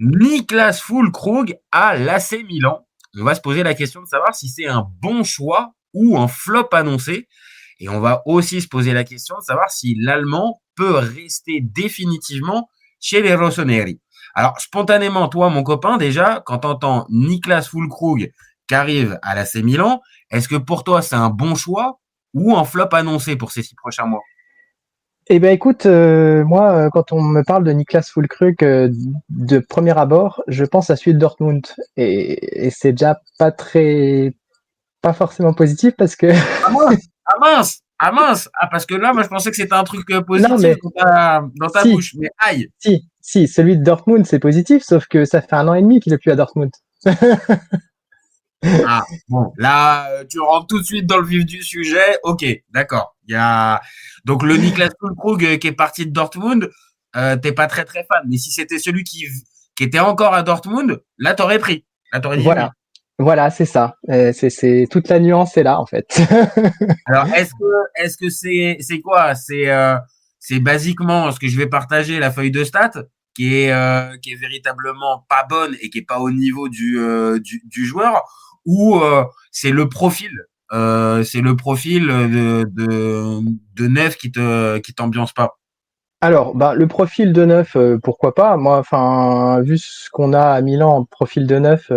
Niklas Füllkrug à l'AC Milan. On va se poser la question de savoir si c'est un bon choix ou un flop annoncé. Et on va aussi se poser la question de savoir si l'Allemand peut rester définitivement chez les Rossoneri. Alors, spontanément, toi, mon copain, déjà, quand tu entends Niklas Füllkrug qui arrive à l'AC Milan, est-ce que pour toi, c'est un bon choix ou un flop annoncé pour ces 6 prochains mois? Eh ben écoute, moi, quand on me parle de Niklas Füllkrug de premier abord, je pense à celui de Dortmund. Et c'est déjà pas forcément positif parce que Ah mince! Ah mince! Ah mince! Ah, parce que là, moi, je pensais que c'était un truc non, positif mais dans ta si, bouche. Mais aïe! si, celui de Dortmund, c'est positif, sauf que ça fait 1 an et demi qu'il est plus à Dortmund. Ah, bon, là, tu rentres tout de suite dans le vif du sujet. Ok, d'accord. Donc le Niklas Füllkrug qui est parti de Dortmund, t'es pas très très fan. Mais si c'était celui qui était encore à Dortmund, là, t'aurais pris. Là, t'aurais dit Voilà, oui. voilà, c'est ça. C'est toute la nuance est là en fait. Alors, est-ce que c'est quoi? C'est basiquement ce que je vais partager, la feuille de stats, qui est véritablement pas bonne et qui est pas au niveau du joueur, ou c'est le profil de Neuf qui t'ambiance pas? Alors, bah, le profil de neuf, pourquoi pas? Moi, enfin, vu ce qu'on a à Milan, profil de neuf,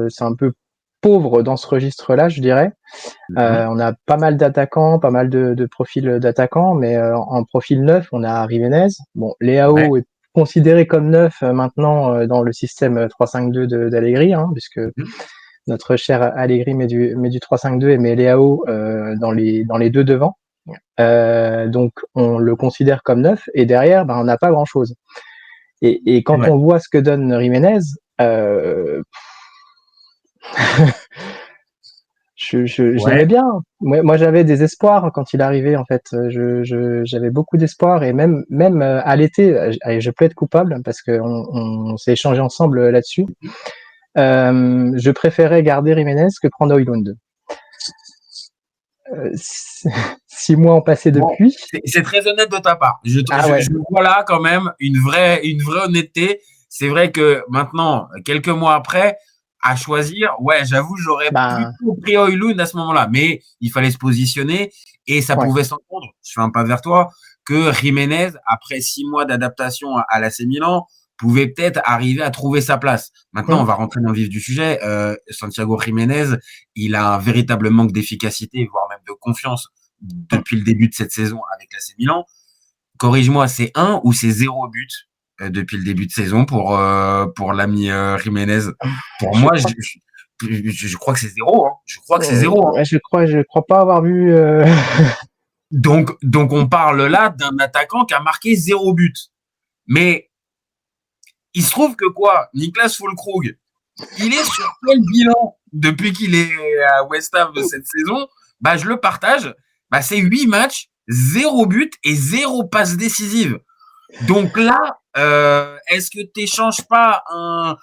c'est un peu pauvre dans ce registre-là, je dirais. Mhm. On a pas mal d'attaquants, pas mal de profils d'attaquants, mais en profil neuf, on a Jiménez. Bon, Ouais. Leao est considéré comme neuf maintenant dans le système 3-5-2 d'Allegri, hein, puisque Mhm. notre cher Allegri met du 3-5-2 et met Leao dans les deux devant. Donc on le considère comme neuf et derrière, ben, on n'a pas grand-chose. Et C'est quand vrai. on voit ce que donne Jiménez, euh, je l'aimais Ouais. bien. Moi, j'avais des espoirs quand il arrivait. En fait, j'avais beaucoup d'espoirs et même à l'été, je plaide coupable parce qu'on s'est échangé ensemble là-dessus. Je préférais garder Jiménez que prendre Højlund. 6 mois ont passé Bon, depuis. c'est très honnête de ta part. Ah ouais, Je vois là quand même une vraie honnêteté. C'est vrai que maintenant, quelques mois après, à choisir, ouais, j'avoue, j'aurais ben plutôt pris Højlund à ce moment-là. Mais il fallait se positionner et ça ouais. pouvait s'entendre. Je fais un pas vers toi que Jiménez, après 6 mois d'adaptation à l'AC Milan, pouvait peut-être arriver à trouver sa place. Maintenant, on Hum, va rentrer dans le vif du sujet. Santiago Jiménez, il a un véritable manque d'efficacité, voire même de confiance hum. depuis le début de cette saison avec l'AC Milan. Corrige-moi, c'est un ou c'est 0 but depuis le début de saison pour l'ami Jiménez. Pour Je moi, crois, je crois que c'est zéro. Hein. Je crois que c'est zéro. Hein. ouais, je crois pas avoir vu. Donc, on parle là d'un attaquant qui a marqué 0 but. Mais il se trouve que quoi, Niklas Füllkrug, il est sur quel bilan depuis qu'il est à West Ham de cette saison? Bah, je le partage. Bah, c'est 8 matchs, 0 but et 0 passe décisive. Donc là, est-ce que tu n'échanges pas un,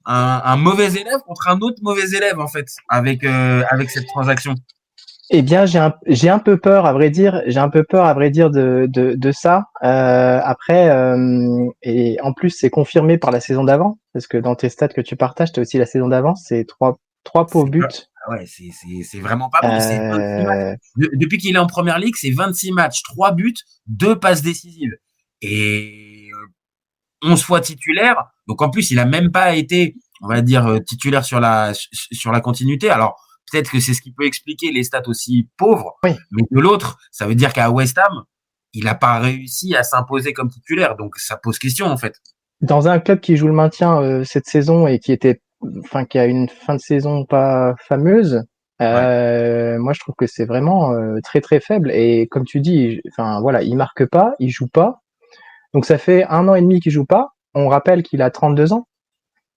un mauvais élève contre un autre mauvais élève, en fait, avec cette transaction? Eh bien, j'ai un peu peur, à vrai dire. J'ai un peu peur, à vrai dire, de ça. Après, et en plus, c'est confirmé par la saison d'avant, parce que dans tes stats que tu partages, tu as aussi la saison d'avant. C'est trois pauvres C'est buts. pas, ouais, c'est vraiment pas bon. C'est 26 matchs. Euh, Depuis qu'il est en première ligue, c'est 26 matchs, 3 buts, 2 passes décisives. Et 11 fois titulaire. Donc en plus, il a même pas été, on va dire, titulaire sur la continuité. Alors peut-être que c'est ce qui peut expliquer les stats aussi pauvres, oui, mais de l'autre, ça veut dire qu'à West Ham, il n'a pas réussi à s'imposer comme titulaire. Donc ça pose question en fait. dans un club qui joue le maintien cette saison et qui a une fin de saison pas fameuse. Ouais. Moi, je trouve que c'est vraiment très très faible. Et comme tu dis, enfin voilà, il marque pas, il joue pas. Donc ça fait 1 an et demi qu'il joue pas. On rappelle qu'il a 32 ans.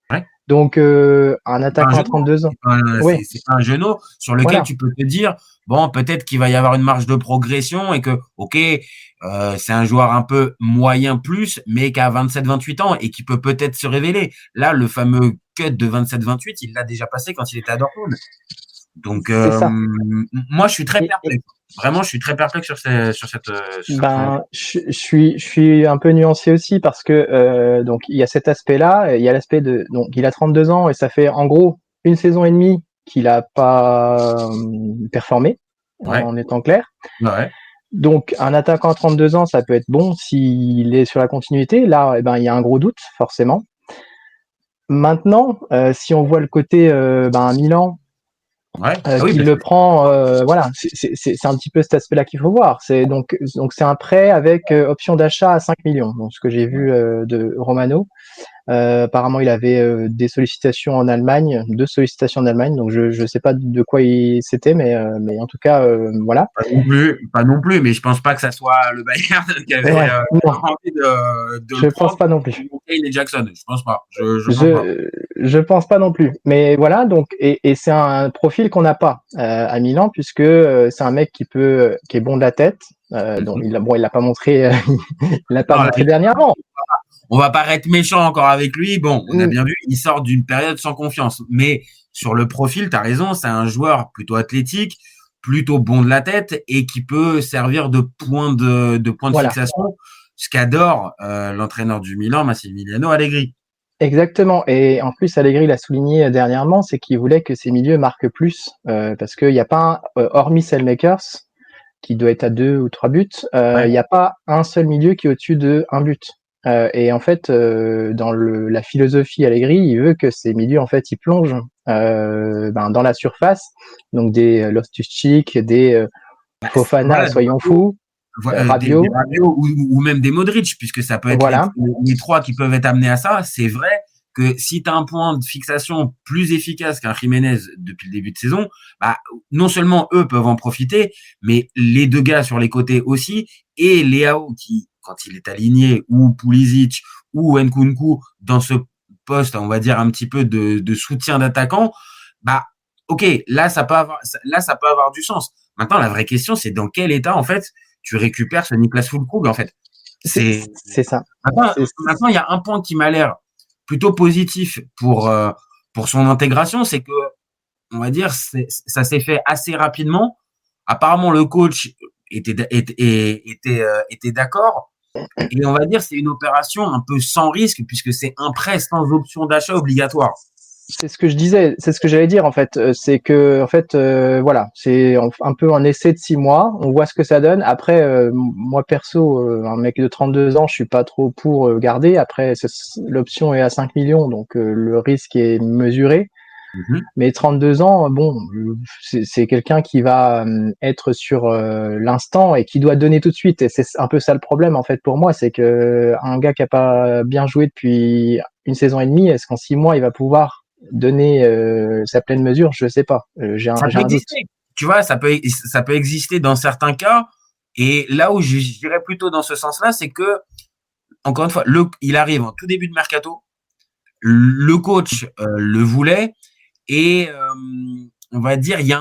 Ouais. Donc un C'est pas un attaquant à genou. 32 ans. C'est pas un, Oui, c'est pas un genou sur lequel voilà. tu peux te dire, bon, peut-être qu'il va y avoir une marge de progression et que, ok, c'est un joueur un peu moyen plus, mais qui a 27-28 ans et qui peut peut-être se révéler. Là, le fameux cut de 27-28, il l'a déjà passé quand il était à Dortmund. Donc, C'est ça. moi, je suis très Et perplexe. Vraiment, je suis très perplexe sur ce. ben, je suis un peu nuancé aussi parce que donc il y a cet aspect-là, il y a l'aspect de donc il a 32 ans et ça fait en gros une saison et demie qu'il a pas performé Ouais, en étant clair. ouais, Donc un attaquant à 32 ans, ça peut être bon s'il est sur la continuité. Là, eh ben il y a un gros doute forcément. Maintenant, si on voit le côté Milan ouais. Ah oui, qui parce le que prend, voilà, c'est un petit peu cet aspect-là qu'il faut voir. C'est donc c'est un prêt avec option d'achat à 5 millions. Donc ce que j'ai vu de Romano. Apparemment, il avait des sollicitations en Allemagne, 2 sollicitations en Allemagne. Donc je sais pas de quoi c'était, mais en tout cas voilà. pas non plus, mais je pense pas que ça soit le Bayern qui avait Ouais, non, envie de le je pense prendre pas non pour plus. Kane et Jackson. Je pense pas. Je pense pas. Je pense pas non plus. Mais voilà, donc et c'est un profil qu'on n'a pas à Milan puisque c'est un mec qui est bon de la tête. Donc Mhm. il l'a pas montré, il l'a pas Non, là, montré dernièrement. on va pas être méchant encore avec lui. Bon, on a Mm, bien vu, il sort d'une période sans confiance. Mais sur le profil, tu as raison, c'est un joueur plutôt athlétique, plutôt bon de la tête et qui peut servir de point de voilà, fixation, ce qu'adore l'entraîneur du Milan, Massimiliano Allegri. exactement. Et en plus, Allegri l'a souligné dernièrement, c'est qu'il voulait que ces milieux marquent plus parce qu'il n'y a pas, hormis Selmakers, qui doit être à 2 ou 3 buts, il Ouais. n'y a pas un seul milieu qui est au-dessus de un but. Et en fait, dans la philosophie Allegri, il veut que ces milieux, en fait, ils plongent dans la surface. Donc des Loftus-Cheek, des Bah, Fofana, voilà, des soyons Rabiot, fous, des Rabiot, Rabiot ou même des Modric, puisque ça peut être voilà. les trois qui peuvent être amenés à ça. C'est vrai que si tu as un point de fixation plus efficace qu'un Jiménez depuis le début de saison, bah, non seulement eux peuvent en profiter, mais les deux gars sur les côtés aussi, et Leao qui, quand il est aligné, ou Pulisic, ou Nkunku, dans ce poste, on va dire, un petit peu de soutien d'attaquant, bah, ok, là, ça peut avoir du sens. Maintenant, la vraie question, c'est dans quel état, en fait, tu récupères ce Niklas Füllkrug, en fait. C'est C'est ça. maintenant, C'est maintenant, il y a un point qui m'a l'air plutôt positif pour son intégration, c'est que on va dire ça s'est fait assez rapidement. Apparemment, le coach était d'accord. Et on va dire c'est une opération un peu sans risque puisque c'est un prêt sans option d'achat obligatoire. c'est ce que je disais, c'est ce que j'allais dire en fait. C'est que en fait, voilà, c'est un peu un essai de 6 mois. On voit ce que ça donne. Après, moi perso, un mec de 32 ans, je suis pas trop pour garder. Après, l'option est à 5 millions, donc le risque est mesuré. Mhm. Mais 32 ans, bon, c'est quelqu'un qui va être sur l'instant et qui doit donner tout de suite. Et c'est un peu ça le problème en fait pour moi, c'est que un gars qui a pas bien joué depuis une saison et demie, est-ce qu'en 6 mois il va pouvoir donner sa pleine mesure? Je sais pas. Ça J'ai peut un doute. exister. Tu vois, ça peut exister dans certains cas. Et là où je dirais plutôt dans ce sens-là, c'est que, encore une fois, il arrive en tout début de mercato. Le coach le voulait. Et on va dire, il y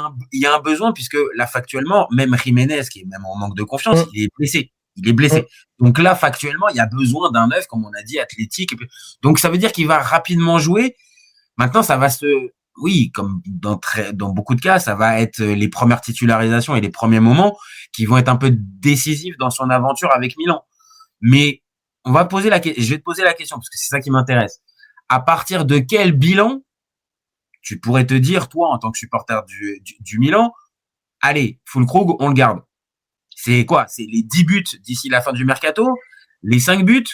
a un besoin, puisque là, factuellement, même Jiménez, qui est même en manque de confiance, Hum, il est blessé. Il est hum. blessé. Donc là, factuellement, il y a besoin d'un neuf, comme on a dit, athlétique. Donc ça veut dire qu'il va rapidement jouer. Maintenant, ça va oui, comme dans beaucoup de cas, ça va être les premières titularisations et les premiers moments qui vont être un peu décisifs dans son aventure avec Milan. Mais je vais te poser la question parce que c'est ça qui m'intéresse. À partir de quel bilan tu pourrais te dire, toi, en tant que supporter du Milan, allez, Füllkrug, on le garde. C'est quoi? C'est les 10 buts d'ici la fin du mercato, les 5 buts,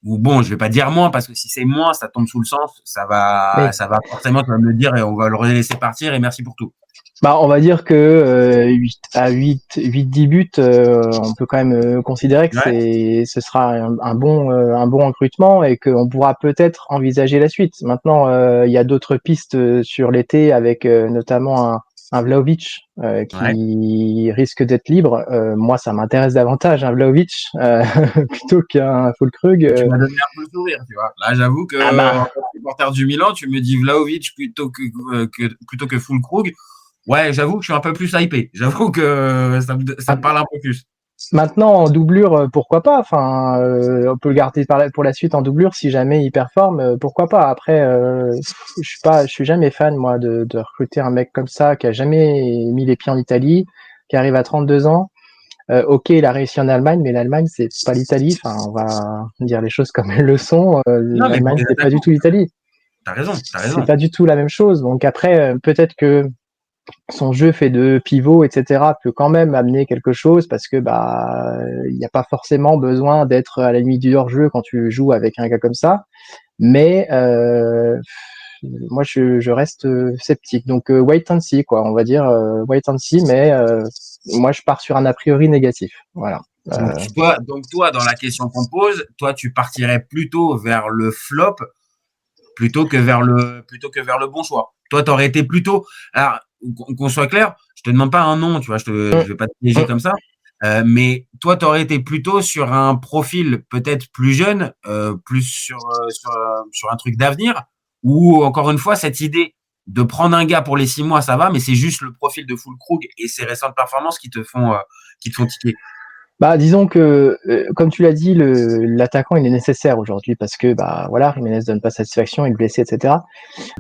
ou bon, je vais pas dire moins, parce que si c'est moins, ça tombe sous le sens, Mais ça va forcément, tu vas me le dire, et on va le laisser partir, et merci pour tout. bah, on va dire que 8 à 10 buts, on peut quand même considérer que Ouais, ce sera un bon recrutement et qu'on pourra peut-être envisager la suite. Maintenant, il y a d'autres pistes sur l'été avec notamment un Vlahovic ouais. qui risque d'être libre. Moi, ça m'intéresse davantage un Vlahovic plutôt qu'un Füllkrug. Tu m'as donné un peu le sourire, tu vois. Là, j'avoue Ah que, en bah, tant que supporter du Milan, tu me dis Vlahovic plutôt que Füllkrug. Ouais, j'avoue que je suis un peu plus hypé. J'avoue que ça me ah, parle un peu plus. Maintenant, en doublure, pourquoi pas? Enfin, on peut le garder pour la suite en doublure si jamais il performe, pourquoi pas? Après, je suis jamais fan moi de recruter un mec comme ça qui a jamais mis les pieds en Italie, qui arrive à 32 ans. Ok, il a réussi en Allemagne, mais l'Allemagne c'est pas l'Italie. Enfin, on va dire les choses comme elles le sont. Non, mais pour L'Allemagne les c'est pas du attaquants, tout l'Italie. t'as C'est raison. pas du tout la même chose. Donc après, peut-être que son jeu fait de pivot, etc., peut quand même amener quelque chose parce que bah il n'y a pas forcément besoin d'être à la limite du hors-jeu quand tu joues avec un gars comme ça. Mais moi je reste sceptique. Donc wait and see quoi, on va dire wait and see, mais moi je pars sur un a priori négatif. Voilà. Donc toi, dans la question qu'on pose, toi, tu partirais plutôt vers le flop plutôt que vers le bon choix. Toi, t'aurais été plutôt. Alors, qu'on soit clair, je te demande pas un nom, tu vois, je vais pas te piéger comme ça. Mais toi, t'aurais été plutôt sur un profil peut-être plus jeune, plus sur un truc d'avenir, ou encore une fois, cette idée de prendre un gars pour les 6 mois, ça va, mais c'est juste le profil de Füllkrug et ses récentes performances qui te font tiquer. Bah, disons que, comme tu l'as dit, l'attaquant il est nécessaire aujourd'hui parce que bah voilà, Jiménez donne pas satisfaction, il est blessé, etc.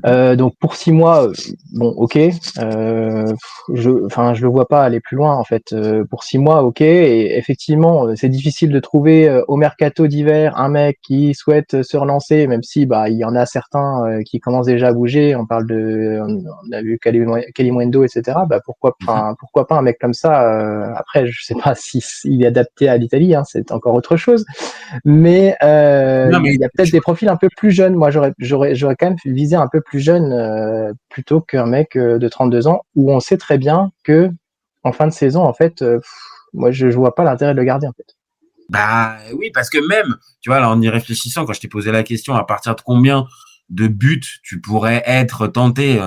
Donc pour 6 mois, bon, ok. Je le vois pas aller plus loin en fait. Pour 6 mois, ok. Et effectivement, c'est difficile de trouver au mercato d'hiver un mec qui souhaite se relancer, même si bah il y en a certains qui commencent déjà à bouger. On a vu Kalimundo, etc. Bah pourquoi pas un mec comme ça. Après, je sais pas si il est adapté à l'Italie, hein, c'est encore autre chose. Mais Non, il mais y a peut-être des profils un peu plus jeunes. Moi, j'aurais quand même visé un peu plus jeune plutôt qu'un mec de 32 ans où on sait très bien que en fin de saison, en fait, moi, je vois pas l'intérêt de le garder en fait. bah oui, parce que même, tu vois, là, en y réfléchissant, quand je t'ai posé la question, à partir de combien de buts tu pourrais être tenté,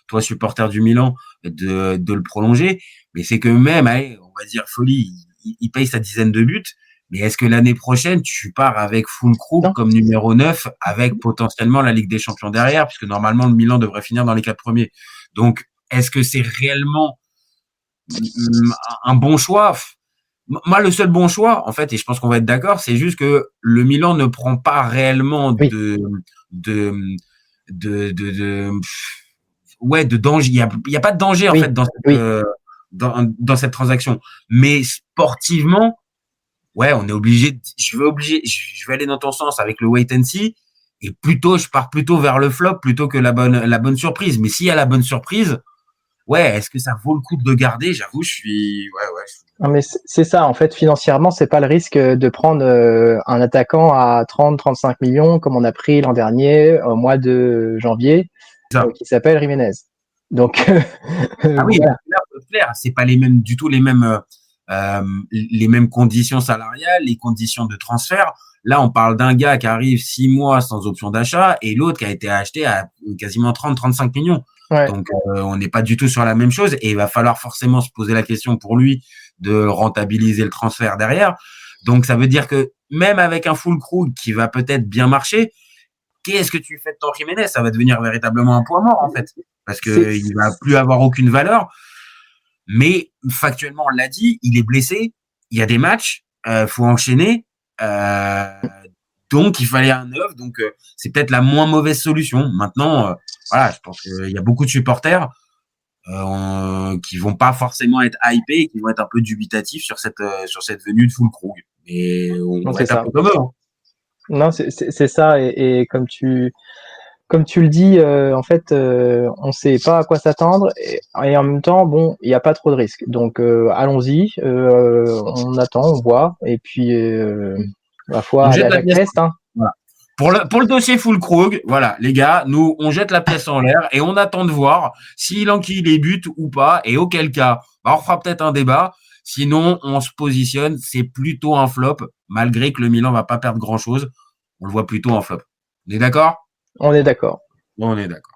toi, supporter du Milan, de le prolonger, mais c'est que même, allez, on va dire folie, il paye sa dizaine de buts, mais est-ce que l'année prochaine, tu pars avec Füllkrug Non, comme numéro 9, avec potentiellement la Ligue des Champions derrière, puisque normalement, le Milan devrait finir dans les 4 premiers. Donc, est-ce que c'est réellement un bon choix? Moi, le seul bon choix, en fait, et je pense qu'on va être d'accord, c'est juste que le Milan ne prend pas réellement oui, de, de ouais, de danger. Il y a pas de danger, en oui, fait, oui. dans cette transaction. Mais sportivement, ouais, on est obligé, je vais aller dans ton sens avec le wait and see. Et plutôt, je pars plutôt vers le flop plutôt que la bonne surprise. Mais s'il y a la bonne surprise, ouais, est-ce que ça vaut le coup de le garder? J'avoue, ouais. Non, mais c'est ça, en fait, financièrement, c'est pas le risque de prendre un attaquant à 30-35 millions comme on a pris l'an dernier au mois de janvier, C'est ça. qui s'appelle Jiménez. Donc, Ah oui, voilà. clair, c'est pas les mêmes du tout les mêmes conditions salariales, les conditions de transfert. Là, on parle d'un gars qui arrive 6 mois sans option d'achat et l'autre qui a été acheté à quasiment 30-35 millions. Ouais. Donc, on n'est pas du tout sur la même chose et il va falloir forcément se poser la question pour lui de rentabiliser le transfert derrière. Donc, ça veut dire que même avec un full crew qui va peut-être bien marcher, qu'est-ce que tu fais de ton Jiménez? Ça va devenir véritablement un poids mort, en fait. Parce C'est, qu'il va plus avoir aucune valeur. Mais factuellement, on l'a dit, il est blessé. Il y a des matchs, faut enchaîner. Euh, donc, il fallait un neuf. Donc, c'est peut-être la moins mauvaise solution. Maintenant, voilà, je pense qu'il y a beaucoup de supporters qui vont pas forcément être hypés et qui vont être un peu dubitatifs sur cette venue de Füllkrug. Mais non, on va c'est être un ça. peu comme eux. Hein. Non, c'est ça. Et comme tu le dis, en fait, on sait pas à quoi s'attendre et en même temps, bon, il n'y a pas trop de risques. Donc, allons-y, on attend, on voit, et puis, ma foi, On aller jette à la Jacques pièce. Test, hein. Voilà. Pour le dossier Füllkrug, voilà, les gars, nous, on jette la pièce en l'air et on attend de voir s'il enquille les buts ou pas. Et auquel cas, bah, on fera peut-être un débat. Sinon, on se positionne. C'est plutôt un flop, malgré que le Milan va pas perdre grand-chose. On le voit plutôt en flop. On est d'accord? On est d'accord. Bon, on est d'accord.